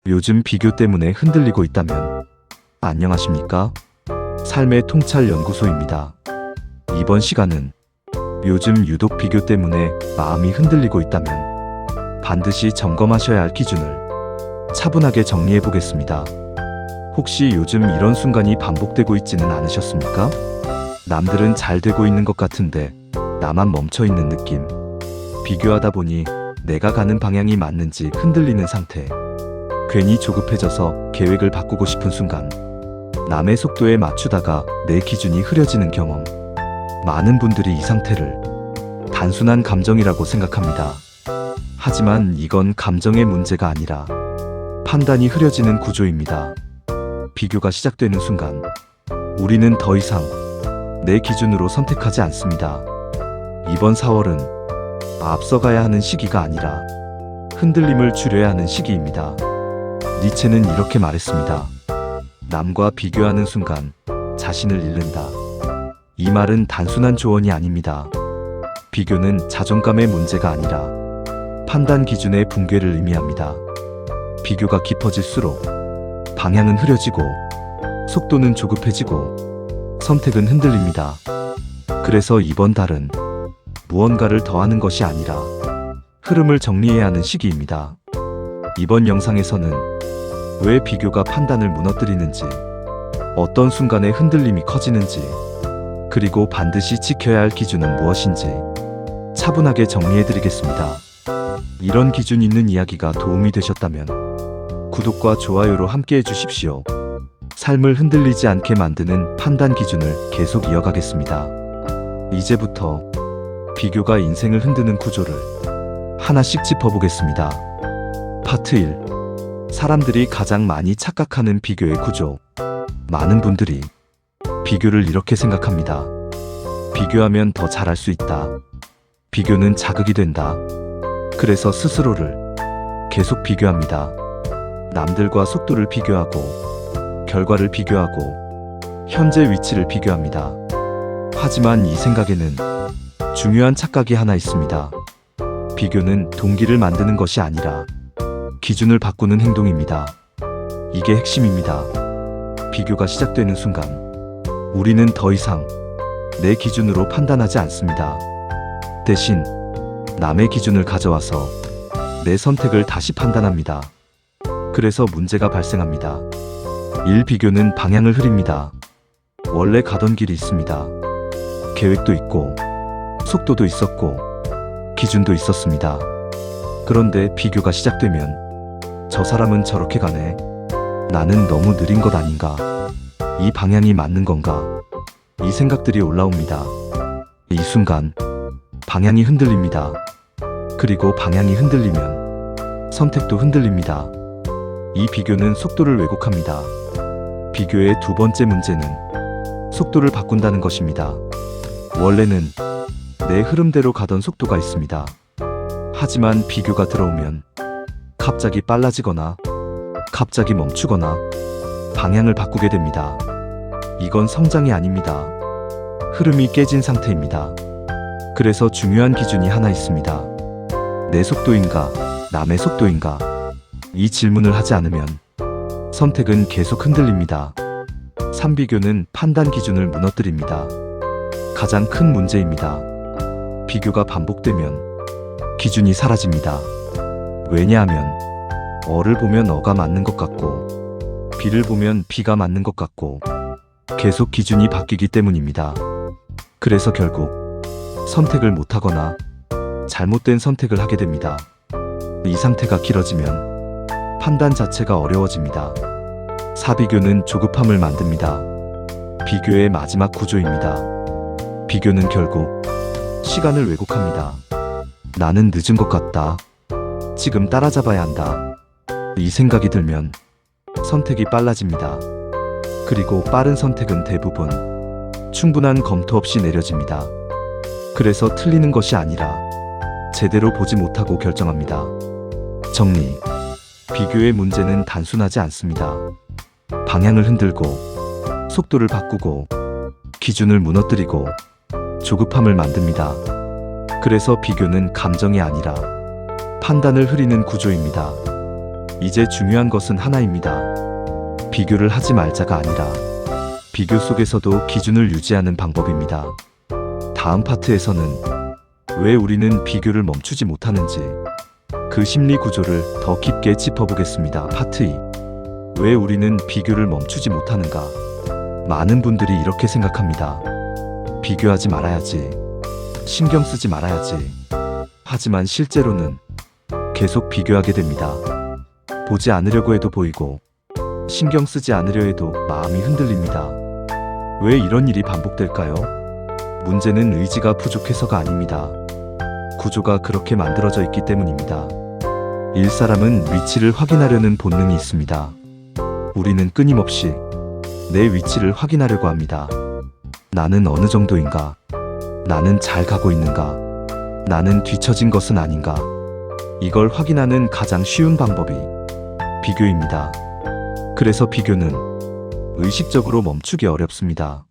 요즘 비교 때문에 흔들리고 있다면 안녕하십니까? 삶의 통찰 연구소입니다. 이번 시간은 요즘 유독 비교 때문에 마음이 흔들리고 있다면 반드시 점검하셔야 할 기준을 차분하게 정리해 보겠습니다. 혹시 요즘 이런 순간이 반복되고 있지는 않으셨습니까? 남들은 잘 되고 있는 것 같은데 나만 멈춰 있는 느낌. 비교하다 보니 내가 가는 방향이 맞는지 흔들리는 상태. 괜히 조급해져서 계획을 바꾸고 싶은 순간. 남의 속도에 맞추다가 내 기준이 흐려지는 경험. 많은 분들이 이 상태를 단순한 감정이라고 생각합니다. 하지만 이건 감정의 문제가 아니라 판단이 흐려지는 구조입니다. 비교가 시작되는 순간 우리는 더 이상 내 기준으로 선택하지 않습니다. 이번 4월은 앞서가야 하는 시기가 아니라 흔들림을 줄여야 하는 시기입니다. 니체는 이렇게 말했습니다. 남과 비교하는 순간 자신을 잃는다. 이 말은 단순한 조언이 아닙니다. 비교는 자존감의 문제가 아니라 판단 기준의 붕괴를 의미합니다. 비교가 깊어질수록 방향은 흐려지고 속도는 조급해지고 선택은 흔들립니다. 그래서 이번 달은 무언가를 더하는 것이 아니라 흐름을 정리해야 하는 시기입니다. 이번 영상에서는 왜 비교가 판단을 무너뜨리는지, 어떤 순간에 흔들림이 커지는지, 그리고 반드시 지켜야 할 기준은 무엇인지 차분하게 정리해드리겠습니다. 이런 기준 있는 이야기가 도움이 되셨다면 구독과 좋아요로 함께 해주십시오. 삶을 흔들리지 않게 만드는 판단 기준을 계속 이어가겠습니다. 이제부터 비교가 인생을 흔드는 구조를 하나씩 짚어보겠습니다. 파트 1. 사람들이 가장 많이 착각하는 비교의 구조. 많은 분들이 비교를 이렇게 생각합니다. 비교하면 더 잘할 수 있다. 비교는 자극이 된다. 그래서 스스로를 계속 비교합니다. 남들과 속도를 비교하고, 결과를 비교하고, 현재 위치를 비교합니다. 하지만 이 생각에는 중요한 착각이 하나 있습니다. 비교는 동기를 만드는 것이 아니라 기준을 바꾸는 행동입니다. 이게 핵심입니다. 비교가 시작되는 순간 우리는 더 이상 내 기준으로 판단하지 않습니다. 대신 남의 기준을 가져와서 내 선택을 다시 판단합니다. 그래서 문제가 발생합니다. 1. 비교는 방향을 흐립니다. 원래 가던 길이 있습니다. 계획도 있고 속도도 있었고 기준도 있었습니다. 그런데 비교가 시작되면 저 사람은 저렇게 가네. 나는 너무 느린 것 아닌가? 이 방향이 맞는 건가? 이 생각들이 올라옵니다. 이 순간 방향이 흔들립니다. 그리고 방향이 흔들리면 선택도 흔들립니다. 이 비교는 속도를 왜곡합니다. 비교의 두 번째 문제는 속도를 바꾼다는 것입니다. 원래는 내 흐름대로 가던 속도가 있습니다. 하지만 비교가 들어오면 갑자기 빨라지거나 갑자기 멈추거나 방향을 바꾸게 됩니다. 이건 성장이 아닙니다. 흐름이 깨진 상태입니다. 그래서 중요한 기준이 하나 있습니다. 내 속도인가, 남의 속도인가? 이 질문을 하지 않으면 선택은 계속 흔들립니다. 3. 비교는 판단 기준을 무너뜨립니다. 가장 큰 문제입니다. 비교가 반복되면 기준이 사라집니다. 왜냐하면 어를 보면 어가 맞는 것 같고 비를 보면 비가 맞는 것 같고 계속 기준이 바뀌기 때문입니다. 그래서 결국 선택을 못하거나 잘못된 선택을 하게 됩니다. 이 상태가 길어지면 판단 자체가 어려워집니다. 4. 비교는 조급함을 만듭니다. 비교의 마지막 구조입니다. 비교는 결국 시간을 왜곡합니다. 나는 늦은 것 같다. 지금 따라잡아야 한다. 이 생각이 들면 선택이 빨라집니다. 그리고 빠른 선택은 대부분 충분한 검토 없이 내려집니다. 그래서 틀리는 것이 아니라 제대로 보지 못하고 결정합니다. 정리. 비교의 문제는 단순하지 않습니다. 방향을 흔들고 속도를 바꾸고 기준을 무너뜨리고 조급함을 만듭니다. 그래서 비교는 감정이 아니라 판단을 흐리는 구조입니다. 이제 중요한 것은 하나입니다. 비교를 하지 말자가 아니라 비교 속에서도 기준을 유지하는 방법입니다. 다음 파트에서는 왜 우리는 비교를 멈추지 못하는지 그 심리 구조를 더 깊게 짚어보겠습니다. 파트 2. 왜 우리는 비교를 멈추지 못하는가? 많은 분들이 이렇게 생각합니다. 비교하지 말아야지. 신경 쓰지 말아야지. 하지만 실제로는 계속 비교하게 됩니다. 보지 않으려고 해도 보이고 신경 쓰지 않으려 해도 마음이 흔들립니다. 왜 이런 일이 반복될까요? 문제는 의지가 부족해서가 아닙니다. 구조가 그렇게 만들어져 있기 때문입니다. 일사람은 위치를 확인하려는 본능이 있습니다. 우리는 끊임없이 내 위치를 확인하려고 합니다. 나는 어느 정도인가? 나는 잘 가고 있는가? 나는 뒤처진 것은 아닌가? 이걸 확인하는 가장 쉬운 방법이 비교입니다. 그래서 비교는 의식적으로 멈추기 어렵습니다.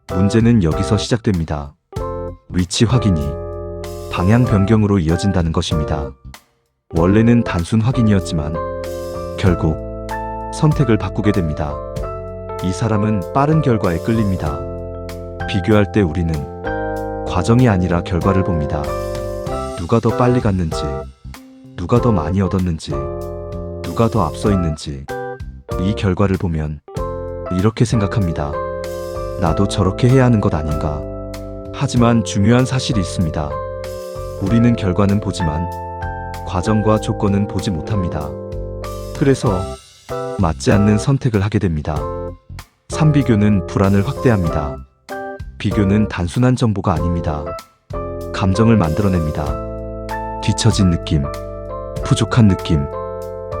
문제는 여기서 시작됩니다. 위치 확인이 방향 변경으로 이어진다는 것입니다. 원래는 단순 확인이었지만 결국 선택을 바꾸게 됩니다. 이 사람은 빠른 결과에 끌립니다. 비교할 때 우리는 과정이 아니라 결과를 봅니다. 누가 더 빨리 갔는지, 누가 더 많이 얻었는지, 누가 더 앞서 있는지 이 결과를 보면 이렇게 생각합니다. 나도 저렇게 해야 하는 것 아닌가? 하지만 중요한 사실이 있습니다. 우리는 결과는 보지만 과정과 조건은 보지 못합니다. 그래서 맞지 않는 선택을 하게 됩니다. 3비교는 불안을 확대합니다. 비교는 단순한 정보가 아닙니다. 감정을 만들어냅니다. 뒤처진 느낌, 부족한 느낌,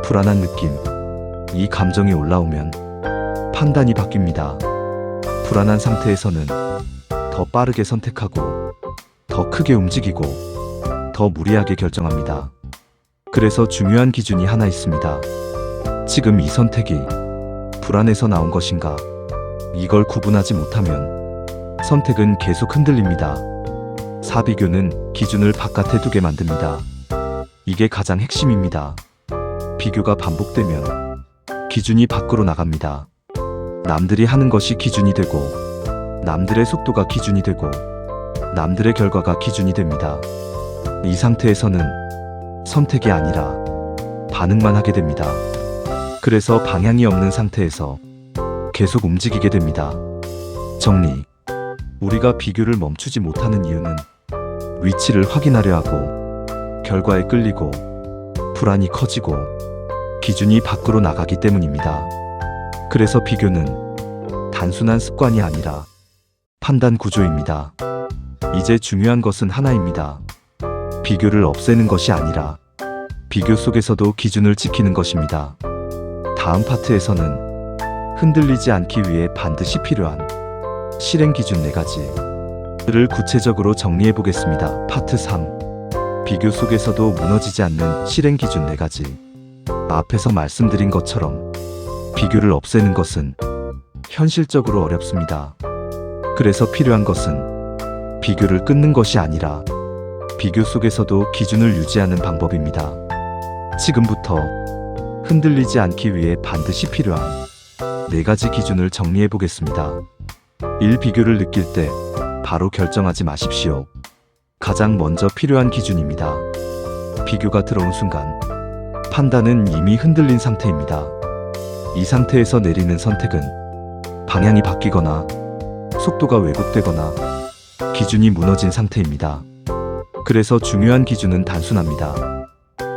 불안한 느낌. 이 감정이 올라오면 판단이 바뀝니다. 불안한 상태에서는 더 빠르게 선택하고 더 크게 움직이고 더 무리하게 결정합니다. 그래서 중요한 기준이 하나 있습니다. 지금 이 선택이 불안해서 나온 것인가? 이걸 구분하지 못하면 선택은 계속 흔들립니다. 4비교는 기준을 바깥에 두게 만듭니다. 이게 가장 핵심입니다. 비교가 반복되면 기준이 밖으로 나갑니다. 남들이 하는 것이 기준이 되고 남들의 속도가 기준이 되고 남들의 결과가 기준이 됩니다. 이 상태에서는 선택이 아니라 반응만 하게 됩니다. 그래서 방향이 없는 상태에서 계속 움직이게 됩니다. 정리. 우리가 비교를 멈추지 못하는 이유는 위치를 확인하려 하고 결과에 끌리고 불안이 커지고 기준이 밖으로 나가기 때문입니다. 그래서 비교는 단순한 습관이 아니라 판단 구조입니다. 이제 중요한 것은 하나입니다. 비교를 없애는 것이 아니라 비교 속에서도 기준을 지키는 것입니다. 다음 파트에서는 흔들리지 않기 위해 반드시 필요한 실행 기준 4가지를 구체적으로 정리해 보겠습니다. 파트 3. 비교 속에서도 무너지지 않는 실행 기준 4가지. 앞에서 말씀드린 것처럼 비교를 없애는 것은 현실적으로 어렵습니다. 그래서 필요한 것은 비교를 끊는 것이 아니라 비교 속에서도 기준을 유지하는 방법입니다. 지금부터 흔들리지 않기 위해 반드시 필요한 4가지 기준을 정리해 보겠습니다. 1. 비교를 느낄 때 바로 결정하지 마십시오. 가장 먼저 필요한 기준입니다. 비교가 들어온 순간 판단은 이미 흔들린 상태입니다. 이 상태에서 내리는 선택은 방향이 바뀌거나 속도가 왜곡되거나 기준이 무너진 상태입니다. 그래서 중요한 기준은 단순합니다.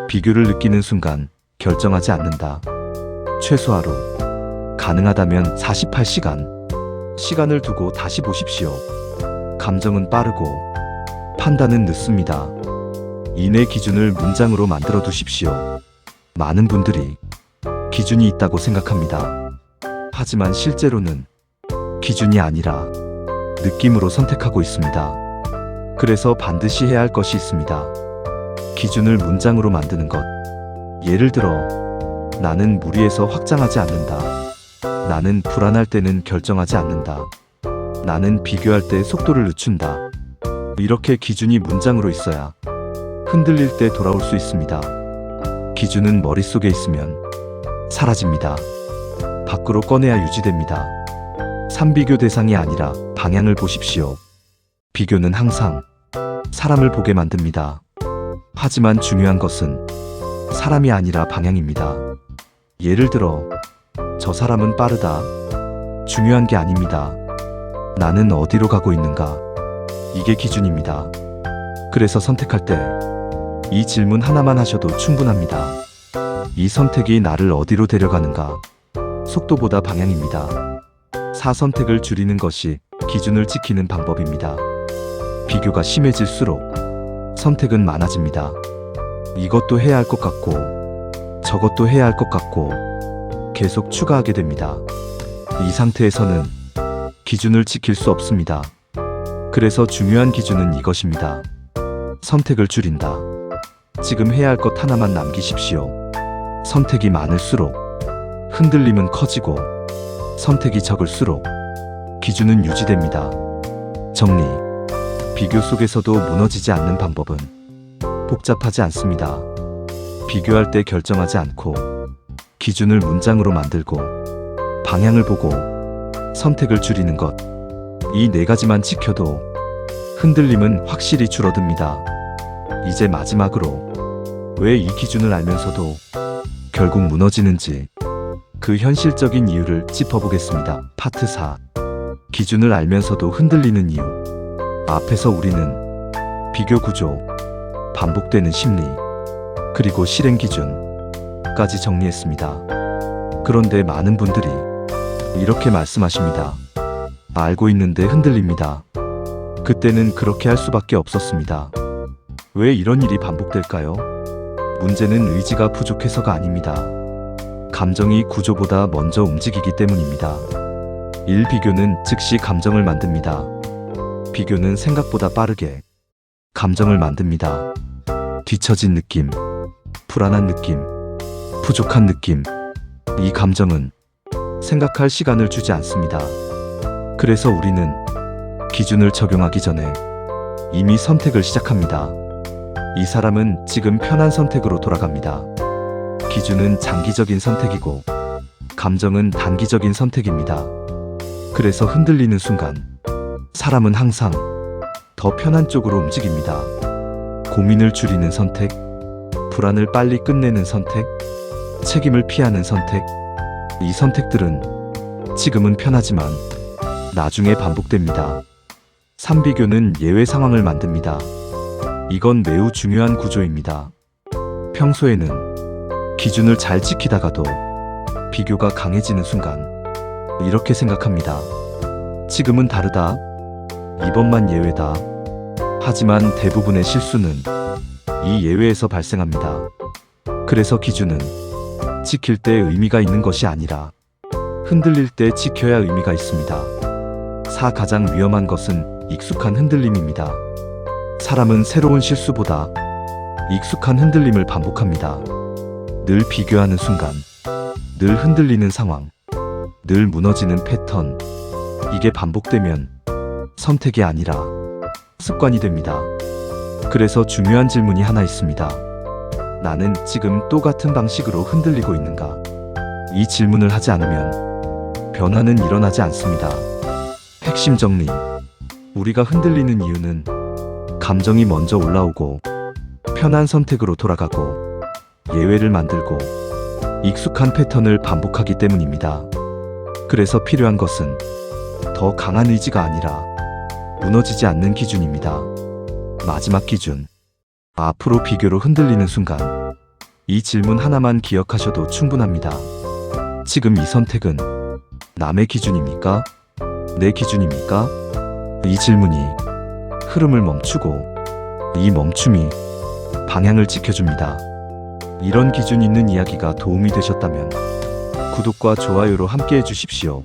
비교를 느끼는 순간 결정하지 않는다. 최소하로 가능하다면 48시간 시간을 두고 다시 보십시오. 감정은 빠르고 판단은 늦습니다. 이내 기준을 문장으로 만들어 두십시오. 많은 분들이 기준이 있다고 생각합니다. 하지만 실제로는 기준이 아니라 느낌으로 선택하고 있습니다. 그래서 반드시 해야 할 것이 있습니다. 기준을 문장으로 만드는 것. 예를 들어, 나는 무리해서 확장하지 않는다. 나는 불안할 때는 결정하지 않는다. 나는 비교할 때 속도를 늦춘다. 이렇게 기준이 문장으로 있어야 흔들릴 때 돌아올 수 있습니다. 기준은 머릿속에 있으면 사라집니다. 밖으로 꺼내야 유지됩니다. 3비교 대상이 아니라 방향을 보십시오. 비교는 항상 사람을 보게 만듭니다. 하지만 중요한 것은 사람이 아니라 방향입니다. 예를 들어, 저 사람은 빠르다. 중요한 게 아닙니다. 나는 어디로 가고 있는가? 이게 기준입니다. 그래서 선택할 때 이 질문 하나만 하셔도 충분합니다. 이 선택이 나를 어디로 데려가는가? 속도보다 방향입니다. 4선택을 줄이는 것이 기준을 지키는 방법입니다. 비교가 심해질수록 선택은 많아집니다. 이것도 해야 할 것 같고 저것도 해야 할 것 같고 계속 추가하게 됩니다. 이 상태에서는 기준을 지킬 수 없습니다. 그래서 중요한 기준은 이것입니다. 선택을 줄인다. 지금 해야 할 것 하나만 남기십시오. 선택이 많을수록 흔들림은 커지고 선택이 적을수록 기준은 유지됩니다. 정리. 비교 속에서도 무너지지 않는 방법은 복잡하지 않습니다. 비교할 때 결정하지 않고 기준을 문장으로 만들고 방향을 보고 선택을 줄이는 것. 이 4가지만 지켜도 흔들림은 확실히 줄어듭니다. 이제 마지막으로 왜 이 기준을 알면서도 결국 무너지는지 그 현실적인 이유를 짚어보겠습니다. 파트 4. 기준을 알면서도 흔들리는 이유. 앞에서 우리는 비교 구조, 반복되는 심리, 그리고 실행 기준까지 정리했습니다. 그런데 많은 분들이 이렇게 말씀하십니다. 알고 있는데 흔들립니다. 그때는 그렇게 할 수밖에 없었습니다. 왜 이런 일이 반복될까요? 문제는 의지가 부족해서가 아닙니다. 감정이 구조보다 먼저 움직이기 때문입니다. 1. 비교는 즉시 감정을 만듭니다. 비교는 생각보다 빠르게 감정을 만듭니다. 뒤처진 느낌, 불안한 느낌, 부족한 느낌. 이 감정은 생각할 시간을 주지 않습니다. 그래서 우리는 기준을 적용하기 전에 이미 선택을 시작합니다. 이 사람은 지금 편한 선택으로 돌아갑니다. 기준은 장기적인 선택이고 감정은 단기적인 선택입니다. 그래서 흔들리는 순간 사람은 항상 더 편한 쪽으로 움직입니다. 고민을 줄이는 선택, 불안을 빨리 끝내는 선택, 책임을 피하는 선택. 이 선택들은 지금은 편하지만 나중에 반복됩니다. 3비교는 예외 상황을 만듭니다. 이건 매우 중요한 구조입니다. 평소에는 기준을 잘 지키다가도 비교가 강해지는 순간 이렇게 생각합니다. 지금은 다르다. 이번만 예외다. 하지만 대부분의 실수는 이 예외에서 발생합니다. 그래서 기준은 지킬 때 의미가 있는 것이 아니라 흔들릴 때 지켜야 의미가 있습니다. 4. 가장 위험한 것은 익숙한 흔들림입니다. 사람은 새로운 실수보다 익숙한 흔들림을 반복합니다. 늘 비교하는 순간, 늘 흔들리는 상황, 늘 무너지는 패턴. 이게 반복되면 선택이 아니라 습관이 됩니다. 그래서 중요한 질문이 하나 있습니다. 나는 지금 똑같은 방식으로 흔들리고 있는가? 이 질문을 하지 않으면 변화는 일어나지 않습니다. 핵심 정리. 우리가 흔들리는 이유는 감정이 먼저 올라오고 편한 선택으로 돌아가고 예외를 만들고 익숙한 패턴을 반복하기 때문입니다. 그래서 필요한 것은 더 강한 의지가 아니라 무너지지 않는 기준입니다. 마지막 기준. 앞으로 비교로 흔들리는 순간 이 질문 하나만 기억하셔도 충분합니다. 지금 이 선택은 남의 기준입니까? 내 기준입니까? 이 질문이 흐름을 멈추고 이 멈춤이 방향을 지켜줍니다. 이런 기준 있는 이야기가 도움이 되셨다면 구독과 좋아요로 함께 해주십시오.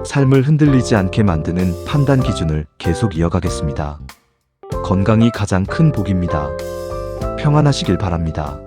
삶을 흔들리지 않게 만드는 판단 기준을 계속 이어가겠습니다. 건강이 가장 큰 복입니다. 평안하시길 바랍니다.